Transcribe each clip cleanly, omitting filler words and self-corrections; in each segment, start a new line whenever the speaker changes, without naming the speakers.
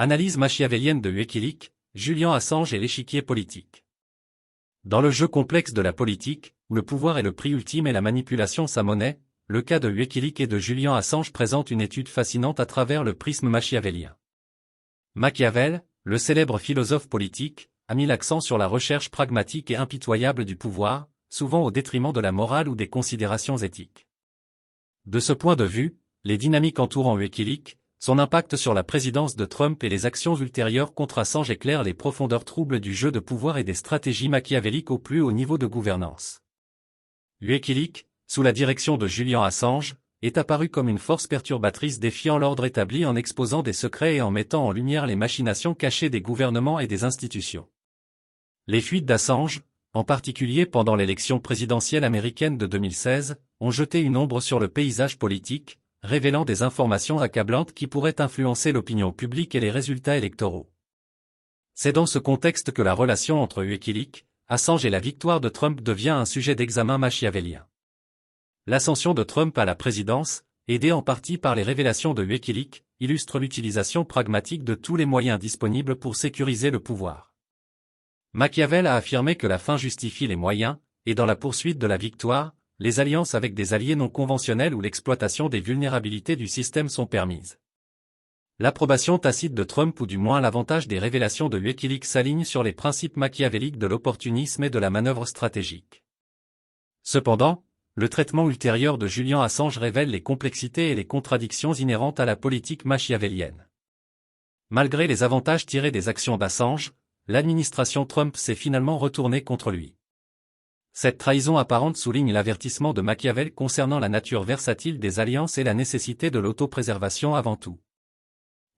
Analyse machiavélienne de Wikileaks, Julian Assange et l'échiquier politique. Dans le jeu complexe de la politique, où le pouvoir est le prix ultime et la manipulation sa monnaie, le cas de Wikileaks et de Julian Assange présente une étude fascinante à travers le prisme machiavélien. Machiavel, le célèbre philosophe politique, a mis l'accent sur la recherche pragmatique et impitoyable du pouvoir, souvent au détriment de la morale ou des considérations éthiques. De ce point de vue, les dynamiques entourant Wikileaks, son impact sur la présidence de Trump et les actions ultérieures contre Assange éclairent les profondeurs troubles du jeu de pouvoir et des stratégies machiavéliques au plus haut niveau de gouvernance. Wikileaks, sous la direction de Julian Assange, est apparu comme une force perturbatrice défiant l'ordre établi en exposant des secrets et en mettant en lumière les machinations cachées des gouvernements et des institutions. Les fuites d'Assange, en particulier pendant l'élection présidentielle américaine de 2016, ont jeté une ombre sur le paysage politique, révélant des informations accablantes qui pourraient influencer l'opinion publique et les résultats électoraux. C'est dans ce contexte que la relation entre Wikileaks, Assange et la victoire de Trump devient un sujet d'examen machiavélien. L'ascension de Trump à la présidence, aidée en partie par les révélations de Wikileaks, illustre l'utilisation pragmatique de tous les moyens disponibles pour sécuriser le pouvoir. Machiavel a affirmé que la fin justifie les moyens, et dans la poursuite de la victoire, les alliances avec des alliés non conventionnels ou l'exploitation des vulnérabilités du système sont permises. L'approbation tacite de Trump ou du moins l'avantage des révélations de Wikileaks s'aligne sur les principes machiavéliques de l'opportunisme et de la manœuvre stratégique. Cependant, le traitement ultérieur de Julian Assange révèle les complexités et les contradictions inhérentes à la politique machiavélienne. Malgré les avantages tirés des actions d'Assange, l'administration Trump s'est finalement retournée contre lui. Cette trahison apparente souligne l'avertissement de Machiavel concernant la nature versatile des alliances et la nécessité de l'autopréservation avant tout.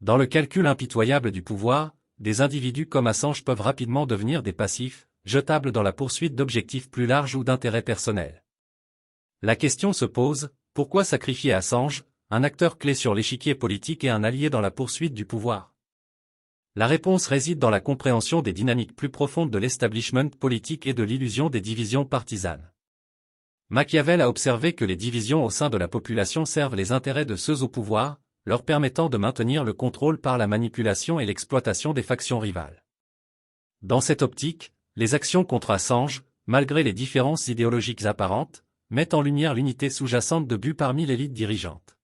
Dans le calcul impitoyable du pouvoir, des individus comme Assange peuvent rapidement devenir des passifs, jetables dans la poursuite d'objectifs plus larges ou d'intérêts personnels. La question se pose, pourquoi sacrifier Assange, un acteur clé sur l'échiquier politique et un allié dans la poursuite du pouvoir? La réponse réside dans la compréhension des dynamiques plus profondes de l'establishment politique et de l'illusion des divisions partisanes. Machiavel a observé que les divisions au sein de la population servent les intérêts de ceux au pouvoir, leur permettant de maintenir le contrôle par la manipulation et l'exploitation des factions rivales. Dans cette optique, les actions contre Assange, malgré les différences idéologiques apparentes, mettent en lumière l'unité sous-jacente de buts parmi l'élite dirigeante.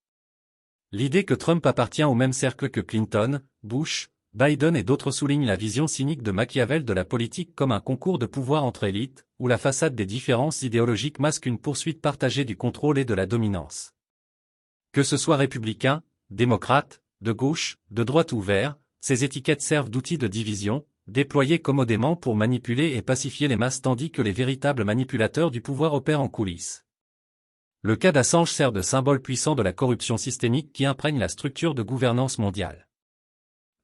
L'idée que Trump appartient au même cercle que Clinton, Bush, Biden et d'autres soulignent la vision cynique de Machiavel de la politique comme un concours de pouvoir entre élites, où la façade des différences idéologiques masque une poursuite partagée du contrôle et de la dominance. Que ce soit républicain, démocrate, de gauche, de droite ou vert, ces étiquettes servent d'outils de division, déployés commodément pour manipuler et pacifier les masses tandis que les véritables manipulateurs du pouvoir opèrent en coulisses. Le cas d'Assange sert de symbole puissant de la corruption systémique qui imprègne la structure de gouvernance mondiale.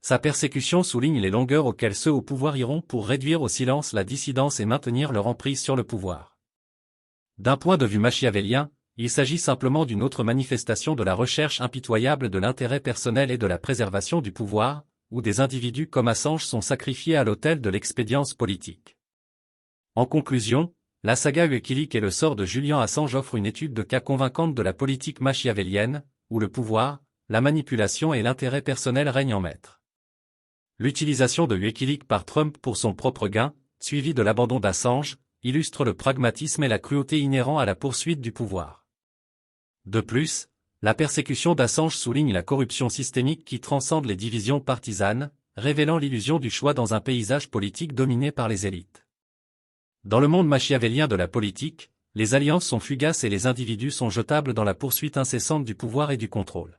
Sa persécution souligne les longueurs auxquelles ceux au pouvoir iront pour réduire au silence la dissidence et maintenir leur emprise sur le pouvoir. D'un point de vue machiavélien, il s'agit simplement d'une autre manifestation de la recherche impitoyable de l'intérêt personnel et de la préservation du pouvoir, où des individus comme Assange sont sacrifiés à l'autel de l'expédience politique. En conclusion, la saga Wikileaks et le sort de Julian Assange offrent une étude de cas convaincante de la politique machiavélienne, où le pouvoir, la manipulation et l'intérêt personnel règnent en maître. L'utilisation de Wikileaks par Trump pour son propre gain, suivie de l'abandon d'Assange, illustre le pragmatisme et la cruauté inhérents à la poursuite du pouvoir. De plus, la persécution d'Assange souligne la corruption systémique qui transcende les divisions partisanes, révélant l'illusion du choix dans un paysage politique dominé par les élites. Dans le monde machiavélien de la politique, les alliances sont fugaces et les individus sont jetables dans la poursuite incessante du pouvoir et du contrôle.